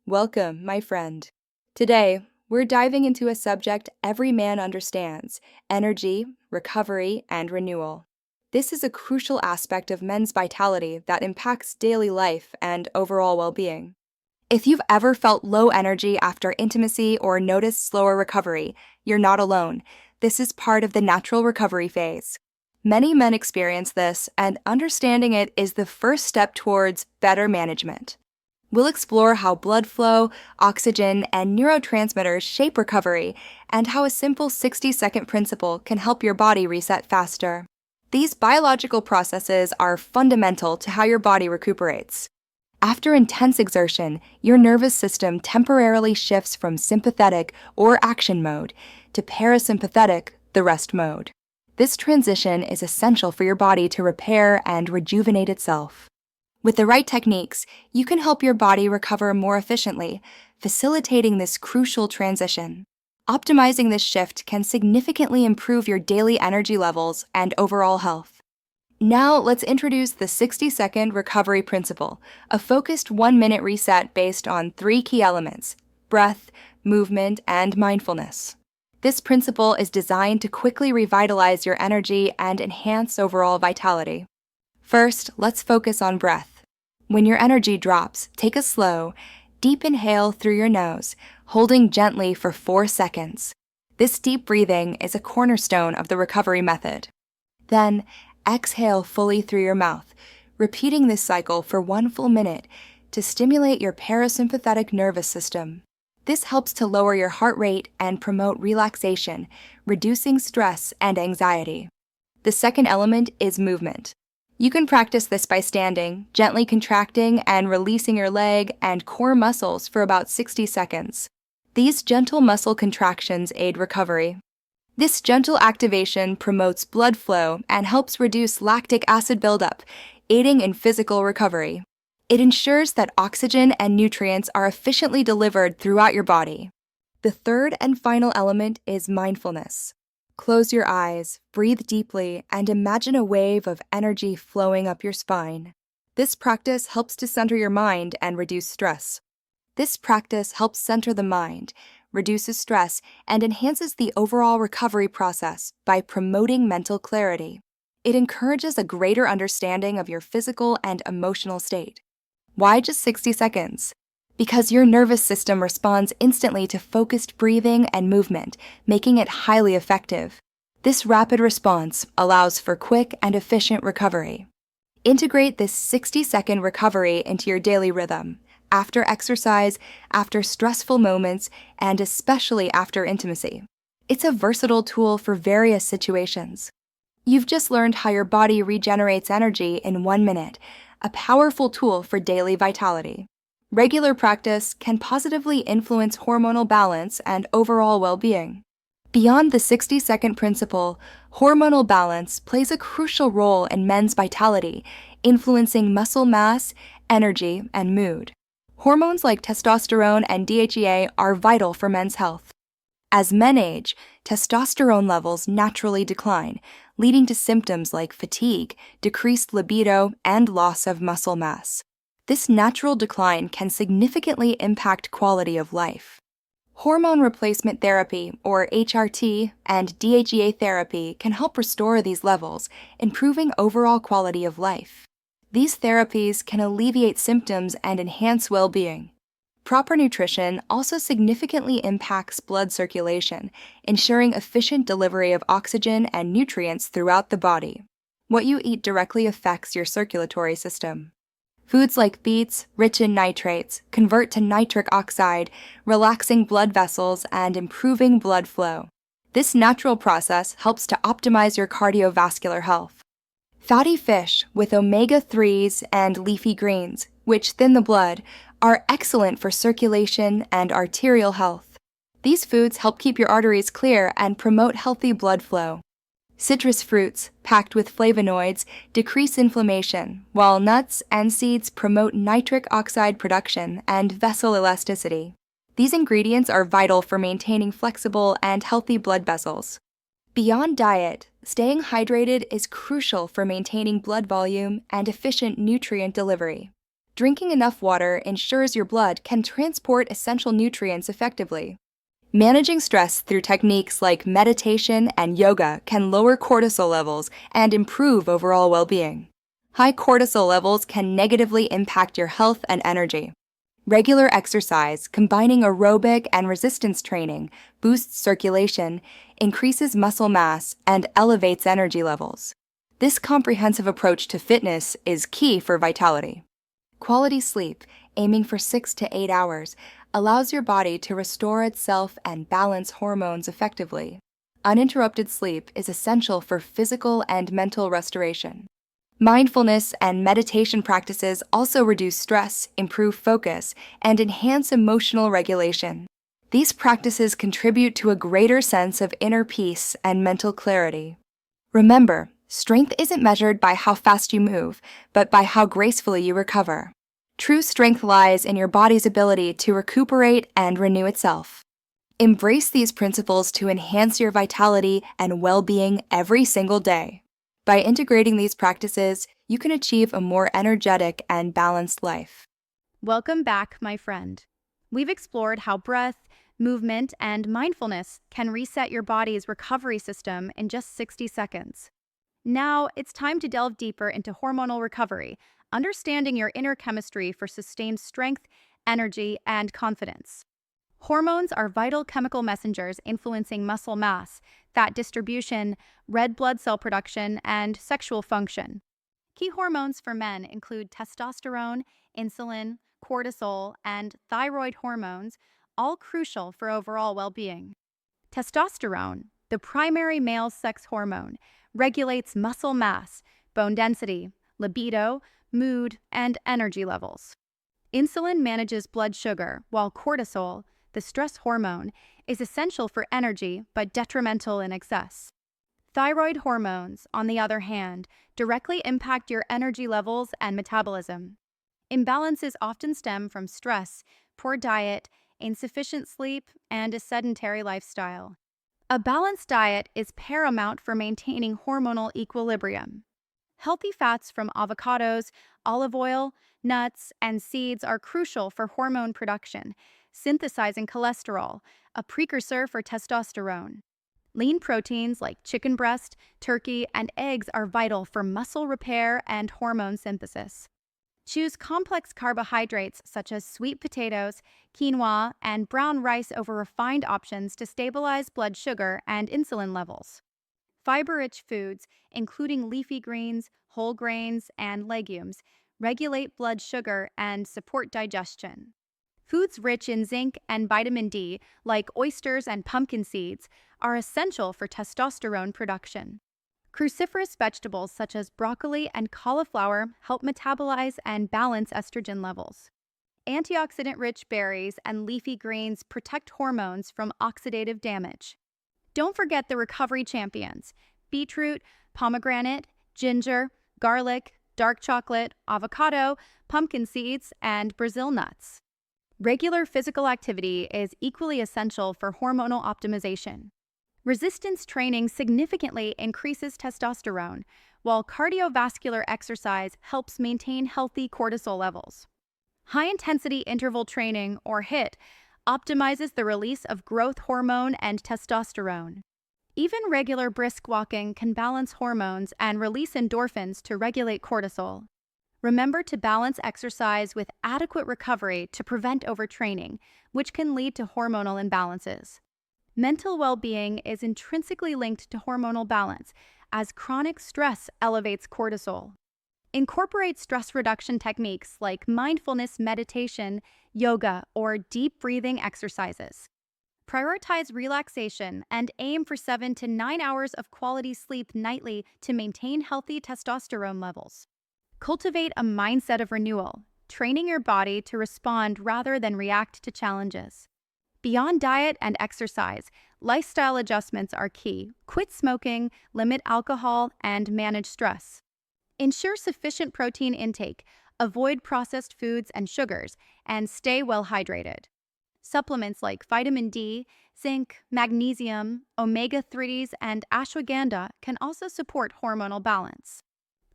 Welcome, my friend. Today, we're diving into a subject every man understands: energy, recovery, and renewal. This is a crucial aspect of men's vitality that impacts daily life and overall well-being. If you've ever felt low energy after intimacy or noticed slower recovery, you're not alone. This is part of the natural recovery phase. Many men experience this, and understanding it is the first step towards better management. We'll explore how blood flow, oxygen, and neurotransmitters shape recovery, and how a simple 60-second principle can help your body reset faster. These biological processes are fundamental to how your body recuperates. After intense exertion, your nervous system temporarily shifts from sympathetic or action mode to parasympathetic, the rest mode. This transition is essential for your body to repair and rejuvenate itself. With the right techniques, you can help your body recover more efficiently, facilitating this crucial transition. Optimizing this shift can significantly improve your daily energy levels and overall health. Now, let's introduce the 60-second recovery principle, a focused 1-minute reset based on 3 key elements: breath, movement, and mindfulness. This principle is designed to quickly revitalize your energy and enhance overall vitality. First, let's focus on breath. When your energy drops, take a slow, deep inhale through your nose, holding gently for 4 seconds. This deep breathing is a cornerstone of the recovery method. Then, exhale fully through your mouth, repeating this cycle for 1 full minute to stimulate your parasympathetic nervous system. This helps to lower your heart rate and promote relaxation, reducing stress and anxiety. The second element is movement. You can practice this by standing, gently contracting and releasing your leg and core muscles for about 60 seconds. These gentle muscle contractions aid recovery. This gentle activation promotes blood flow and helps reduce lactic acid buildup, aiding in physical recovery. It ensures that oxygen and nutrients are efficiently delivered throughout your body. The third and final element is mindfulness. Close your eyes, breathe deeply, and imagine a wave of energy flowing up your spine. This practice helps to center your mind and reduce stress. This practice helps center the mind, reduces stress, and enhances the overall recovery process by promoting mental clarity. It encourages a greater understanding of your physical and emotional state. Why just 60 seconds? Because your nervous system responds instantly to focused breathing and movement, making it highly effective. This rapid response allows for quick and efficient recovery. Integrate this 60-second recovery into your daily rhythm, after exercise, after stressful moments, and especially after intimacy. It's a versatile tool for various situations. You've just learned how your body regenerates energy in 1 minute, a powerful tool for daily vitality. Regular practice can positively influence hormonal balance and overall well-being. Beyond the 60-second principle, hormonal balance plays a crucial role in men's vitality, influencing muscle mass, energy, and mood. Hormones like testosterone and DHEA are vital for men's health. As men age, testosterone levels naturally decline, leading to symptoms like fatigue, decreased libido, and loss of muscle mass. This natural decline can significantly impact quality of life. Hormone replacement therapy, or HRT, and DHEA therapy can help restore these levels, improving overall quality of life. These therapies can alleviate symptoms and enhance well-being. Proper nutrition also significantly impacts blood circulation, ensuring efficient delivery of oxygen and nutrients throughout the body. What you eat directly affects your circulatory system. Foods like beets, rich in nitrates, convert to nitric oxide, relaxing blood vessels and improving blood flow. This natural process helps to optimize your cardiovascular health. Fatty fish with omega-3s and leafy greens, which thin the blood, are excellent for circulation and arterial health. These foods help keep your arteries clear and promote healthy blood flow. Citrus fruits, packed with flavonoids, decrease inflammation, while nuts and seeds promote nitric oxide production and vessel elasticity. These ingredients are vital for maintaining flexible and healthy blood vessels. Beyond diet, staying hydrated is crucial for maintaining blood volume and efficient nutrient delivery. Drinking enough water ensures your blood can transport essential nutrients effectively. Managing stress through techniques like meditation and yoga can lower cortisol levels and improve overall well-being. High cortisol levels can negatively impact your health and energy. Regular exercise, combining aerobic and resistance training, boosts circulation, increases muscle mass, and elevates energy levels. This comprehensive approach to fitness is key for vitality. Quality sleep, aiming for 6 to 8 hours, allows your body to restore itself and balance hormones effectively. Uninterrupted sleep is essential for physical and mental restoration. Mindfulness and meditation practices also reduce stress, improve focus, and enhance emotional regulation. These practices contribute to a greater sense of inner peace and mental clarity. Remember, strength isn't measured by how fast you move, but by how gracefully you recover. True strength lies in your body's ability to recuperate and renew itself. Embrace these principles to enhance your vitality and well-being every single day. By integrating these practices, you can achieve a more energetic and balanced life. Welcome back, my friend. We've explored how breath, movement, and mindfulness can reset your body's recovery system in just 60 seconds. Now, it's time to delve deeper into hormonal recovery, understanding your inner chemistry for sustained strength, energy, and confidence. Hormones are vital chemical messengers influencing muscle mass, fat distribution, red blood cell production, and sexual function. Key hormones for men include testosterone, insulin, cortisol, and thyroid hormones, all crucial for overall well-being. Testosterone, the primary male sex hormone, regulates muscle mass, bone density, libido, mood, and energy levels. Insulin manages blood sugar, while cortisol, the stress hormone, is essential for energy but detrimental in excess. Thyroid hormones, on the other hand, directly impact your energy levels and metabolism. Imbalances often stem from stress, poor diet, insufficient sleep, and a sedentary lifestyle. A balanced diet is paramount for maintaining hormonal equilibrium. Healthy fats from avocados, olive oil, nuts, and seeds are crucial for hormone production, synthesizing cholesterol, a precursor for testosterone. Lean proteins like chicken breast, turkey, and eggs are vital for muscle repair and hormone synthesis. Choose complex carbohydrates such as sweet potatoes, quinoa, and brown rice over refined options to stabilize blood sugar and insulin levels. Fiber-rich foods, including leafy greens, whole grains, and legumes, regulate blood sugar and support digestion. Foods rich in zinc and vitamin D, like oysters and pumpkin seeds, are essential for testosterone production. Cruciferous vegetables such as broccoli and cauliflower help metabolize and balance estrogen levels. Antioxidant-rich berries and leafy greens protect hormones from oxidative damage. Don't forget the recovery champions: beetroot, pomegranate, ginger, garlic, dark chocolate, avocado, pumpkin seeds, and Brazil nuts. Regular physical activity is equally essential for hormonal optimization. Resistance training significantly increases testosterone, while cardiovascular exercise helps maintain healthy cortisol levels. High-intensity interval training, or HIIT, optimizes the release of growth hormone and testosterone. Even regular brisk walking can balance hormones and release endorphins to regulate cortisol. Remember to balance exercise with adequate recovery to prevent overtraining, which can lead to hormonal imbalances. Mental well-being is intrinsically linked to hormonal balance, as chronic stress elevates cortisol. Incorporate stress reduction techniques like mindfulness meditation, yoga, or deep breathing exercises. Prioritize relaxation and aim for 7 to 9 hours of quality sleep nightly to maintain healthy testosterone levels. Cultivate a mindset of renewal, training your body to respond rather than react to challenges. Beyond diet and exercise, lifestyle adjustments are key. Quit smoking, limit alcohol, and manage stress. Ensure sufficient protein intake, avoid processed foods and sugars, and stay well hydrated. Supplements like vitamin D, zinc, magnesium, omega-3s, and ashwagandha can also support hormonal balance.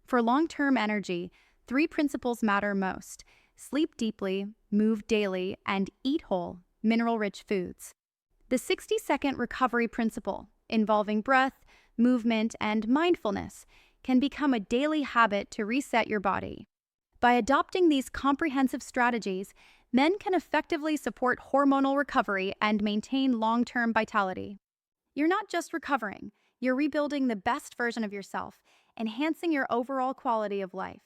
For long-term energy, 3 principles matter most: sleep deeply, move daily, and eat whole, mineral-rich foods. The 60-second recovery principle, involving breath, movement, and mindfulness, can become a daily habit to reset your body. By adopting these comprehensive strategies, men can effectively support hormonal recovery and maintain long-term vitality. You're not just recovering, you're rebuilding the best version of yourself, enhancing your overall quality of life.